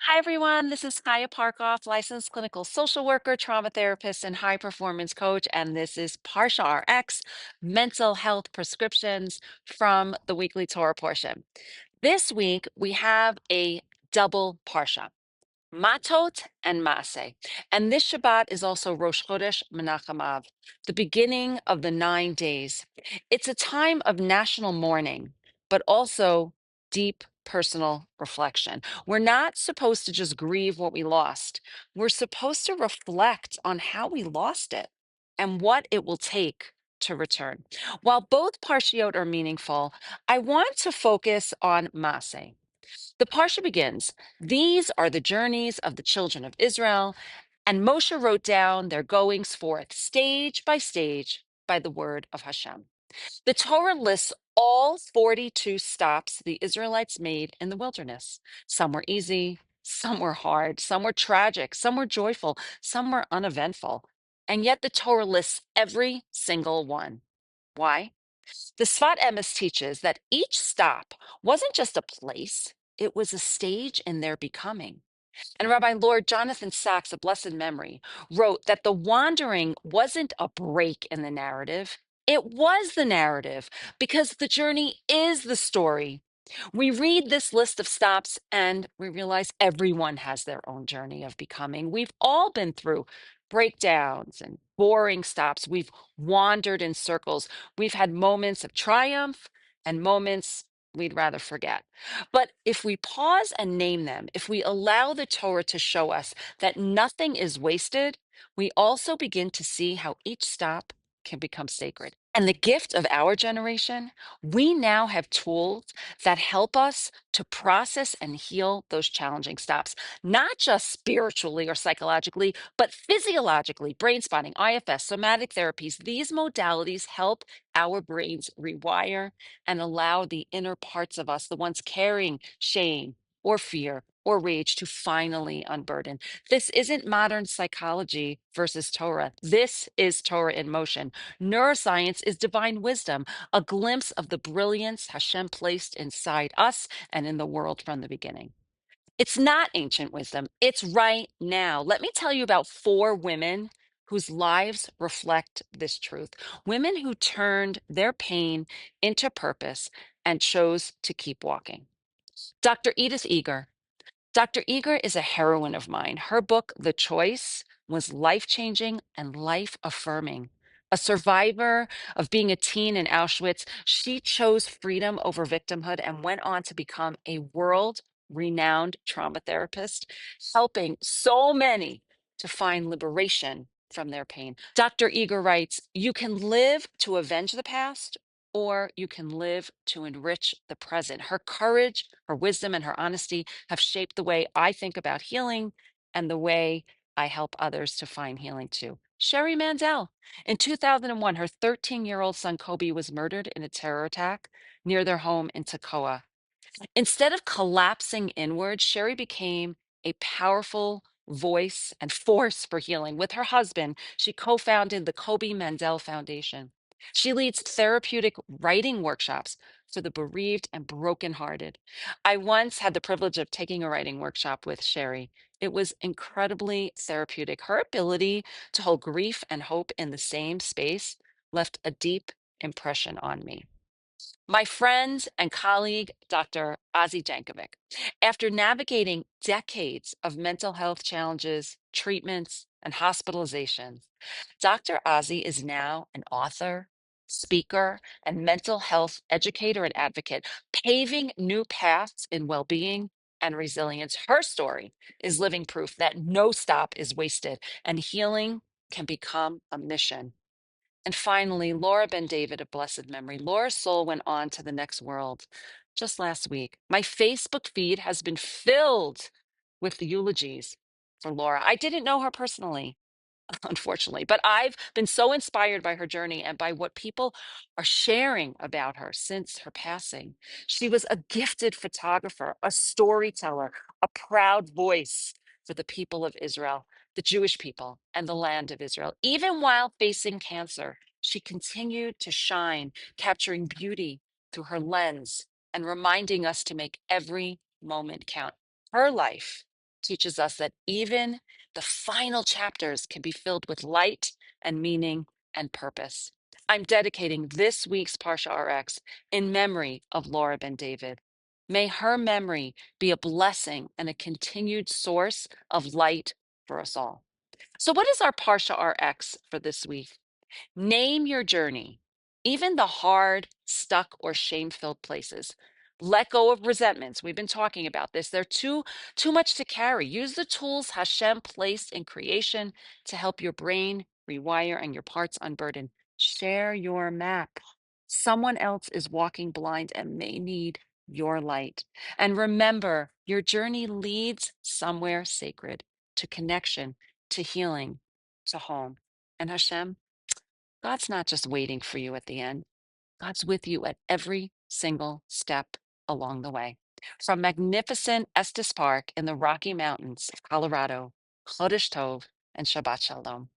Hi, everyone. This is Kaya Parkoff, licensed clinical social worker, trauma therapist, and high performance coach. And this is ParshaRx, mental health prescriptions from the weekly Torah portion. This week, we have a double Parsha. Matot and Masei. And this Shabbat is also Rosh Chodesh Menachem Av, the beginning of the 9 days. It's a time of national mourning, but also deep personal reflection. We're not supposed to just grieve what we lost. We're supposed to reflect on how we lost it and what it will take to return. While both parshiot are meaningful, I want to focus on Masei. The Parsha begins. These are the journeys of the children of Israel, and Moshe wrote down their goings forth, stage by stage, by the word of Hashem. The Torah lists all 42 stops the Israelites made in the wilderness. Some were easy, some were hard, some were tragic, some were joyful, some were uneventful. And yet the Torah lists every single one. Why? The Sfas Emes teaches that each stop wasn't just a place, it was a stage in their becoming. And Rabbi Lord Jonathan Sacks, of blessed memory, wrote that the wandering wasn't a break in the narrative. It was the narrative because the journey is the story. We read this list of stops and we realize everyone has their own journey of becoming. We've all been through breakdowns and boring stops. We've wandered in circles. We've had moments of triumph and moments we'd rather forget. But if we pause and name them, if we allow the Torah to show us that nothing is wasted, we also begin to see how each stop can become sacred. And the gift of our generation, we now have tools that help us to process and heal those challenging stops, not just spiritually or psychologically, but physiologically. Brainspotting, IFS, somatic therapies, these modalities help our brains rewire and allow the inner parts of us, the ones carrying shame or fear or rage, to finally unburden. This isn't modern psychology versus Torah. This is Torah in motion. Neuroscience is divine wisdom, a glimpse of the brilliance Hashem placed inside us and in the world from the beginning. It's not ancient wisdom. It's right now. Let me tell you about four women whose lives reflect this truth. Women who turned their pain into purpose and chose to keep walking. Dr. Edith Eger. Dr. Eger is a heroine of mine. Her book, The Choice, was life changing and life affirming. A survivor of being a teen in Auschwitz, she chose freedom over victimhood and went on to become a world renowned trauma therapist, helping so many to find liberation from their pain. Dr. Eger writes, "You can live to avenge the past, or you can live to enrich the present." Her courage, her wisdom, and her honesty have shaped the way I think about healing and the way I help others to find healing too. Sherri Mandell. In 2001, her 13-year-old son Koby was murdered in a terror attack near their home in Toccoa. Instead of collapsing inward, Sherri became a powerful voice and force for healing. With her husband, she co founded the Koby Mandell Foundation. She leads therapeutic writing workshops for the bereaved and brokenhearted. I once had the privilege of taking a writing workshop with Sherri. It was incredibly therapeutic. Her ability to hold grief and hope in the same space left a deep impression on me. My friend and colleague, Dr. Azi Jankovic, after navigating decades of mental health challenges, treatments, and hospitalizations, Dr. Azi is now an author, speaker, and mental health educator and advocate, paving new paths in well being and resilience. Her story is living proof that no stop is wasted and healing can become a mission. And finally, Laura Ben David of blessed memory. Laura's soul went on to the next world just last week. My Facebook feed has been filled with the eulogies for Laura. I didn't know her personally, unfortunately, but I've been so inspired by her journey and by what people are sharing about her since her passing. She was a gifted photographer, a storyteller, a proud voice for the people of Israel, the Jewish people, and the land of Israel. Even while facing cancer, she continued to shine, capturing beauty through her lens and reminding us to make every moment count. Her life teaches us that even the final chapters can be filled with light and meaning and purpose. I'm dedicating this week's ParshaRx in memory of Laura Ben David. May her memory be a blessing and a continued source of light for us all. So, what is our ParshaRx for this week? Name your journey, even the hard, stuck, or shame-filled places. Let go of resentments. We've been talking about this. They're too much to carry. Use the tools Hashem placed in creation to help your brain rewire and your parts unburden. Share your map. Someone else is walking blind and may need your light. And remember, your journey leads somewhere sacred, to connection, to healing, to home. And Hashem, God's not just waiting for you at the end. God's with you at every single step along the way. From magnificent Estes Park in the Rocky Mountains of Colorado, Chodesh Tov and Shabbat Shalom.